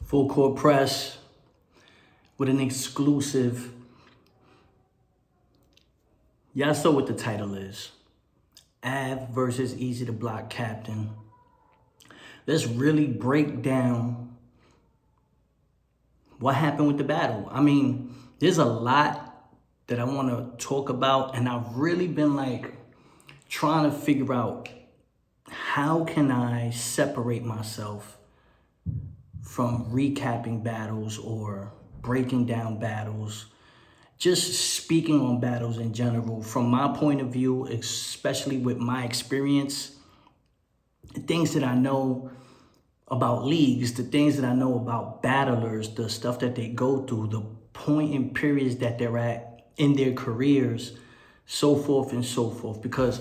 Full court press with an exclusive. Y'all saw what the title is. Av versus Eazy the Block Captain. Let's really break down what happened with the battle. I mean, there's a lot that I want to talk about, and I've really been trying to figure out how can I separate myself from recapping battles or breaking down battles, just speaking on battles in general from my point of view, especially with my experience, the things that I know about leagues, the things that I know about battlers, the stuff that they go through, the point and periods that they're at in their careers, so forth and so forth. Because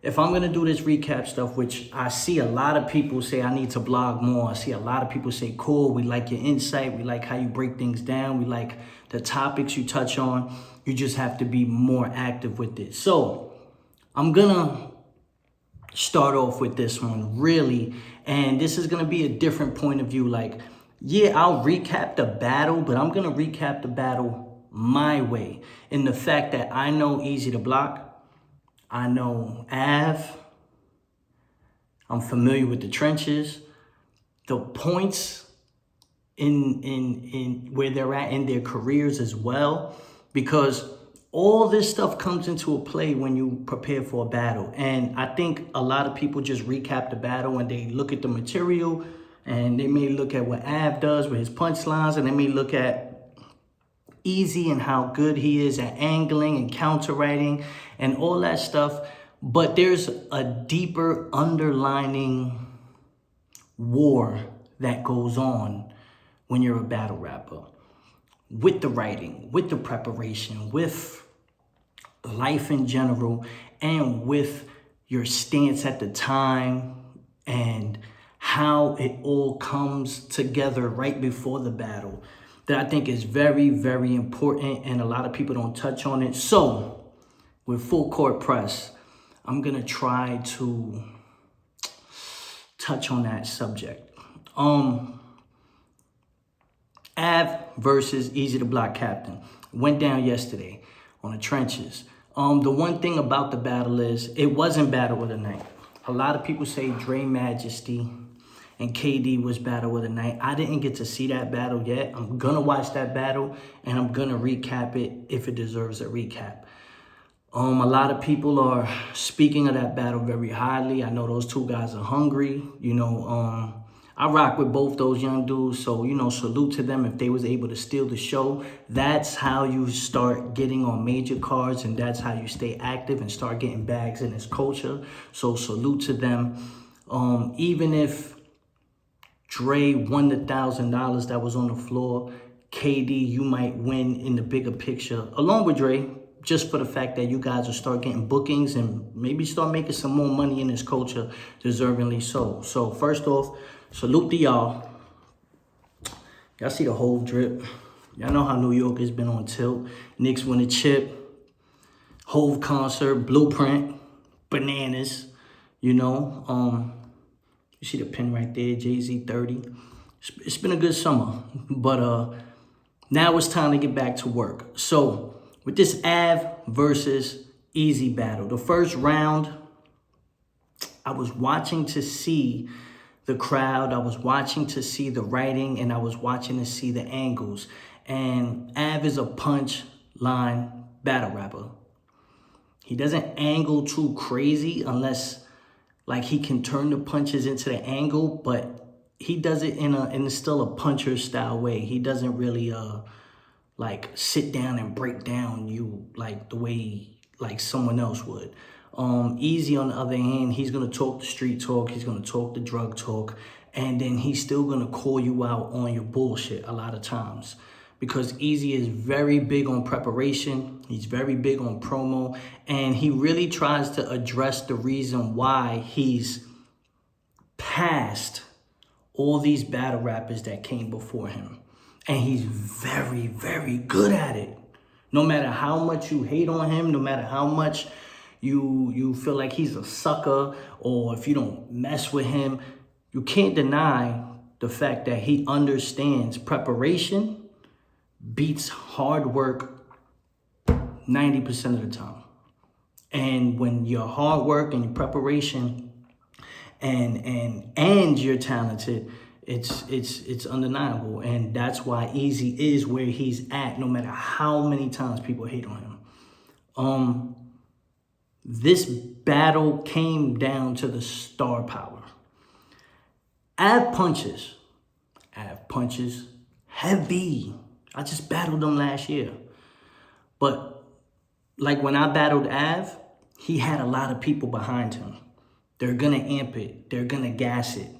if I'm going to do this recap stuff, which I see a lot of people say I need to blog more. I see a lot of people say, cool, we like your insight. We like how you break things down. We like the topics you touch on. You just have to be more active with it. So I'm going to start off with this one, really. And this is going to be a different point of view. Yeah, I'll recap the battle, but I'm going to recap the battle my way. In the fact that I know Eazy the Block. I know Av. I'm familiar with the trenches, the points in where they're at in their careers as well, because all this stuff comes into a play when you prepare for a battle. And I think a lot of people just recap the battle and they look at the material and they may look at what Av does with his punchlines, and they may look at Eazy and how good he is at angling and counter writing and all that stuff. But there's a deeper underlining war that goes on when you're a battle rapper, with the writing, with the preparation, with life in general, and with your stance at the time and how it all comes together right before the battle. That I think is very, very important, and a lot of people don't touch on it. So with full court press, I'm going to try to touch on that subject. Av versus Eazy the Block Captain went down yesterday on the trenches. The one thing about the battle is it wasn't battle of the night. A lot of people say Dre Majesty and KD was battle of the night. I didn't get to see that battle yet. I'm going to watch that battle, and I'm going to recap it if it deserves a recap. A lot of people are speaking of that battle very highly. I know those two guys are hungry. I rock with both those young dudes. So, salute to them if they was able to steal the show. That's how you start getting on major cards, and that's how you stay active and start getting bags in this culture. So salute to them. Even if Dre won the $1,000 that was on the floor, KD, you might win in the bigger picture, along with Dre, just for the fact that you guys will start getting bookings and maybe start making some more money in this culture, deservingly so. So first off, salute to y'all. Y'all see the whole drip. Y'all know how New York has been on tilt. Knicks win a chip. Hove concert, Blueprint, bananas, You see the pin right there, Jay-Z 30. It's been a good summer, but now it's time to get back to work. So with this Av versus Eazy battle, the first round, I was watching to see the crowd, I was watching to see the writing, and I was watching to see the angles. And Av is a punch line battle rapper. He doesn't angle too crazy unless he can turn the punches into the angle, but he does it in still a puncher style way. He doesn't really sit down and break down you the way someone else would. Eazy, on the other hand, he's gonna talk the street talk, he's gonna talk the drug talk, and then he's still gonna call you out on your bullshit a lot of times. Because Eazy is very big on preparation, he's very big on promo, and he really tries to address the reason why he's past all these battle rappers that came before him. And he's very, very good at it. No matter how much you hate on him, no matter how much you feel like he's a sucker, or if you don't mess with him, you can't deny the fact that he understands preparation beats hard work 90% of the time. And when your hard work and your preparation and you're talented, it's undeniable. And that's why Eazy is where he's at, no matter how many times people hate on him. This battle came down to the star power. Av punches heavy. I just battled him last year. But like when I battled Av, he had a lot of people behind him. They're gonna amp it. They're gonna gas it.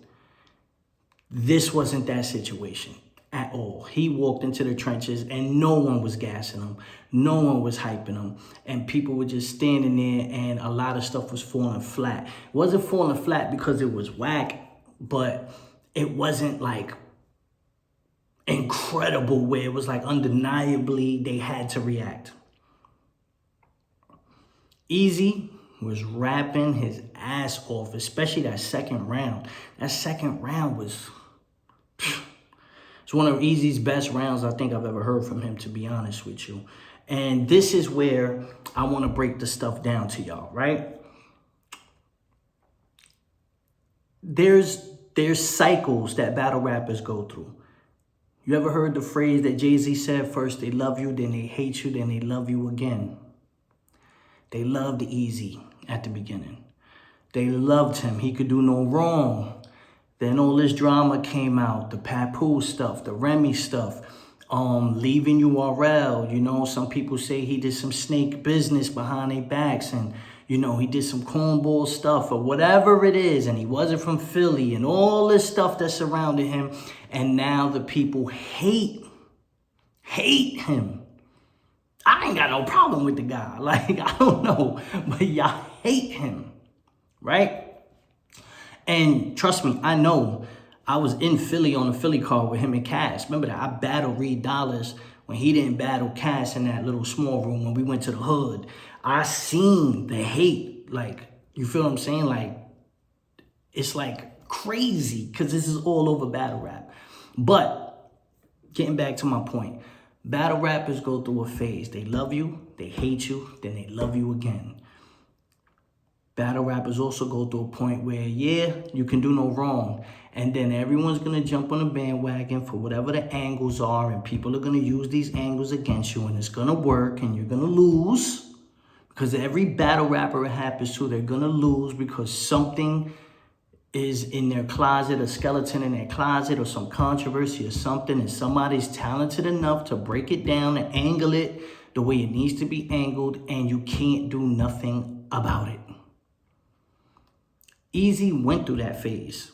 This wasn't that situation at all. He walked into the trenches and no one was gassing him. No one was hyping him. And people were just standing there and a lot of stuff was falling flat. It wasn't falling flat because it was whack, but it wasn't like incredible where it was like undeniably they had to react. Eazy was rapping his ass off, especially that second round. That second round was... It's one of Eazy's best rounds I think I've ever heard from him, to be honest with you. And this is where I want to break the stuff down to y'all, right? There's cycles that battle rappers go through. You ever heard the phrase that Jay-Z said, first they love you, then they hate you, then they love you again? They loved Eazy at the beginning. They loved him. He could do no wrong. Then all this drama came out, the Papoose stuff, the Remy stuff, leaving URL. You know, some people say he did some snake business behind their backs and, you know, he did some cornball stuff or whatever it is. And he wasn't from Philly and all this stuff that surrounded him. And now the people hate him. I ain't got no problem with the guy. Like, I don't know, but y'all hate him, right? And trust me, I know I was in Philly on the Philly card with him and Cass. Remember that I battled Reed Dollars when he didn't battle Cass in that little small room when we went to the hood. I seen the hate. Like, you feel what I'm saying? Like, it's like crazy because this is all over battle rap. But getting back to my point, battle rappers go through a phase. They love you, they hate you, then they love you again. Battle rappers also go through a point where, yeah, you can do no wrong. And then everyone's going to jump on the bandwagon for whatever the angles are. And people are going to use these angles against you. And it's going to work and you're going to lose. Because every battle rapper it happens to, they're going to lose because something is in their closet, a skeleton in their closet or some controversy or something. And somebody's talented enough to break it down and angle it the way it needs to be angled. And you can't do nothing about it. Eazy went through that phase.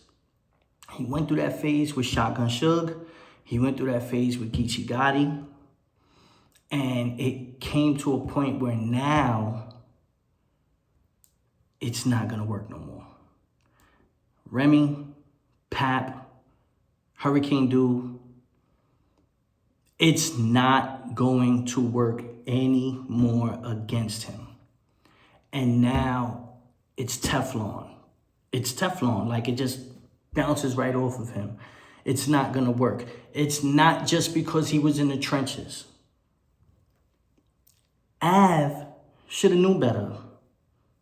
He went through that phase with Shotgun Suge. He went through that phase with Geechee Gotti. And it came to a point where now it's not going to work no more. Remy, Pap, Hurricane Dude, it's not going to work anymore against him. And now it's Teflon. It's Teflon, like it just bounces right off of him. It's not going to work. It's not just because he was in the trenches. Av should have knew better.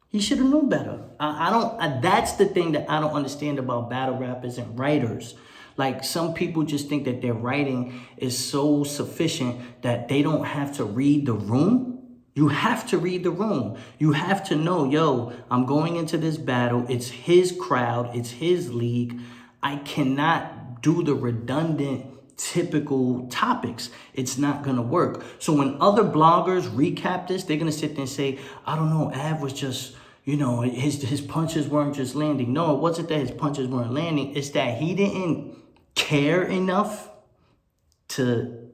He should have known better. That's the thing that I don't understand about battle rappers and writers. Like, some people just think that their writing is so sufficient that they don't have to read the room. You have to read the room. You have to know, yo, I'm going into this battle. It's his crowd. It's his league. I cannot do the redundant, typical topics. It's not going to work. So when other bloggers recap this, they're going to sit there and say, I don't know, Av was just, you know, his punches weren't just landing. No, it wasn't that his punches weren't landing. It's that he didn't care enough to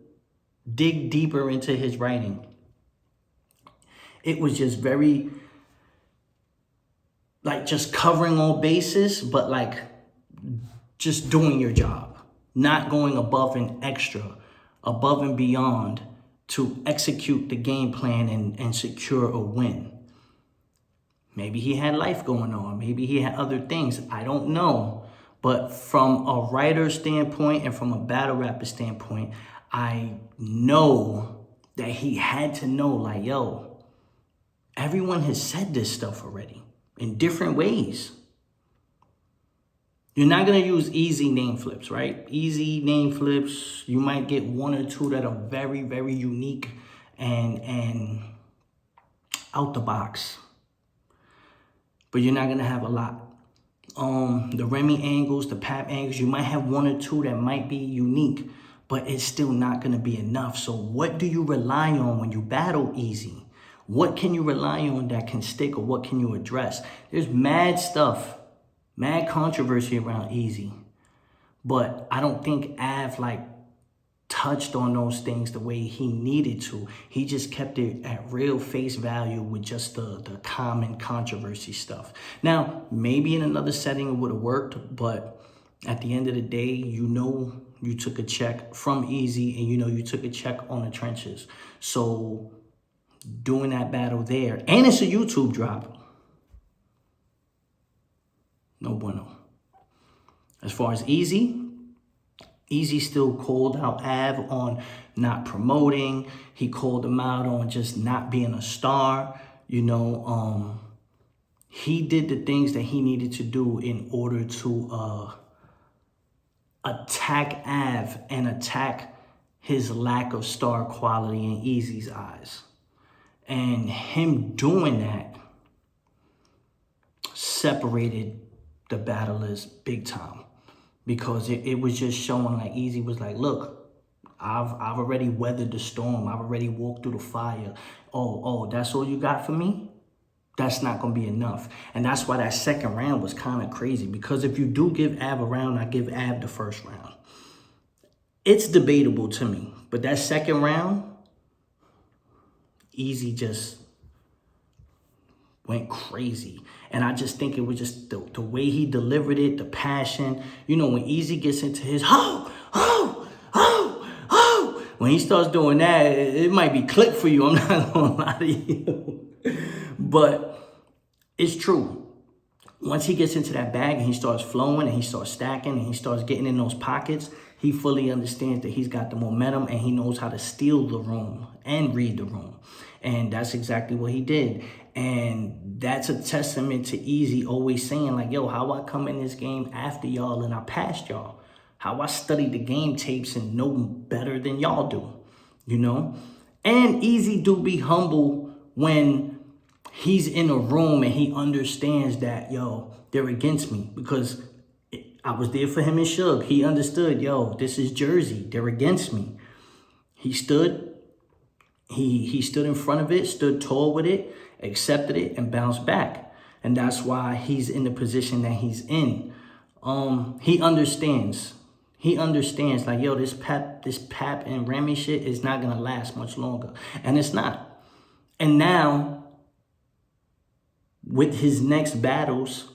dig deeper into his writing. It was just very, like, just covering all bases, but like just doing your job, not going above and extra, above and beyond to execute the game plan and secure a win. Maybe he had life going on. Maybe he had other things. I don't know. But from a writer standpoint and from a battle rapper standpoint, I know that he had to know, like, yo, everyone has said this stuff already in different ways. You're not going to use Eazy name flips, right? Eazy name flips, you might get one or two that are very, very unique and out the box. But you're not going to have a lot. The Remy angles, the Pap angles, you might have one or two that might be unique, but it's still not going to be enough. So what do you rely on when you battle Eazy? What can you rely on that can stick, or what can you address? There's mad stuff, mad controversy around Eazy, but I don't think Av touched on those things the way he needed to. He just kept it at real face value with just the common controversy stuff. Now, maybe in another setting it would have worked, but at the end of the day, you know you took a check from Eazy, and you know you took a check on the trenches. So doing that battle there, and it's a YouTube drop, no bueno. As far as Eazy still called out Av on not promoting. He called him out on just not being a star. You know, he did the things that he needed to do in order to attack Av and attack his lack of star quality in Eazy's eyes. And him doing that separated the battlers big time. Because it was just showing like Eazy was like, look, I've already weathered the storm. I've already walked through the fire. Oh, that's all you got for me? That's not going to be enough. And that's why that second round was kind of crazy. Because if you do give Av a round, I give Av the first round. It's debatable to me. But that second round, Eazy just went crazy. And I just think it was just the way he delivered it, the passion. You know, when Eazy gets into his when he starts doing that, it might be clip for you. I'm not gonna lie to you. But it's true. Once he gets into that bag and he starts flowing and he starts stacking and he starts getting in those pockets, he fully understands that he's got the momentum and he knows how to steal the room and read the room. And that's exactly what he did. And that's a testament to Eazy always saying like, yo, how I come in this game after y'all and I passed y'all. How I study the game tapes and know better than y'all do, you know? And Eazy do be humble when he's in a room and he understands that, yo, they're against me. Because I was there for him and Suge. He understood, yo, this is Jersey. They're against me. He stood. He stood in front of it, stood tall with it, accepted it, and bounced back. And that's why he's in the position that he's in. He understands. He understands, like, yo, this Pap and Remy shit is not going to last much longer. And it's not. And now, with his next battles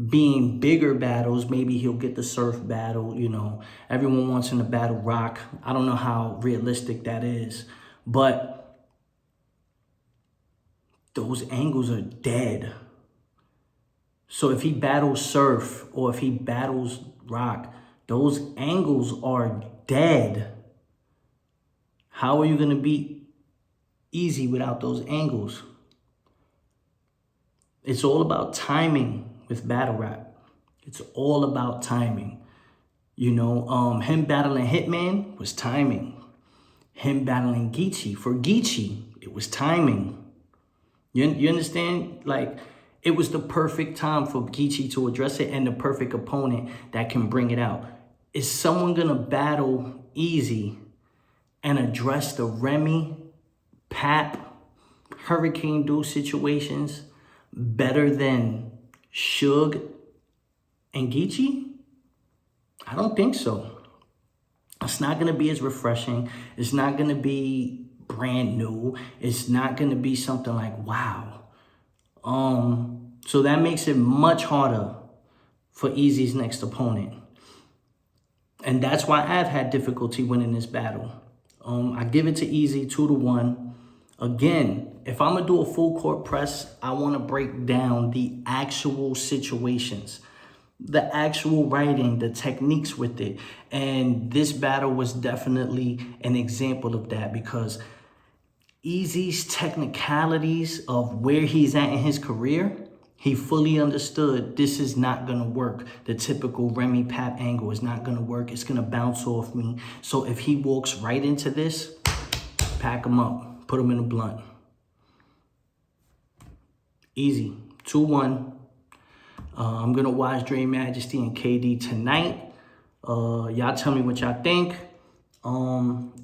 being bigger battles, maybe he'll get the Surf battle, you know. Everyone wants him to battle Rock. I don't know how realistic that is. But those angles are dead. So if he battles Surf or if he battles Rock, those angles are dead. How are you going to beat Eazy without those angles? It's all about timing with battle rap. It's all about timing. You know, him battling Hitman was timing. Him battling Geechee, for Geechee, it was timing. You understand? Like, it was the perfect time for Geechee to address it and the perfect opponent that can bring it out. Is someone going to battle Eazy and address the Remy, Pap, Hurricane Dude situations better than Suge and Geechee? I don't think so. It's not going to be as refreshing. It's not going to be brand new. It's not going to be something like, wow. So that makes it much harder for Eazy's next opponent. And that's why I've had difficulty winning this battle. I give it to Eazy 2-1. Again, if I'm going to do a full court press, I want to break down the actual situations. the actual writing, the techniques with it. And this battle was definitely an example of that, because Eazy's technicalities of where he's at in his career, he fully understood this is not going to work. The typical Remy Pap angle is not going to work. It's going to bounce off me. So if he walks right into this, pack him up, put him in a blunt. Easy. 2-1. I'm going to watch Dre Majesty and KD tonight. Y'all tell me what y'all think.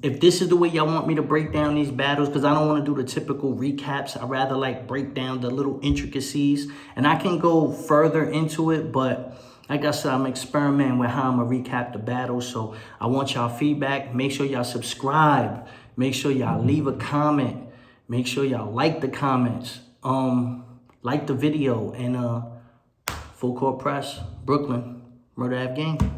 If this is the way y'all want me to break down these battles, because I don't want to do the typical recaps. I'd rather like break down the little intricacies. And I can go further into it, but like I said, I'm experimenting with how I'm going to recap the battle. So I want y'all feedback. Make sure y'all subscribe. Make sure y'all leave a comment. Make sure y'all like the comments. Like the video. And Full Court Press, Brooklyn, Murder Ave Gang.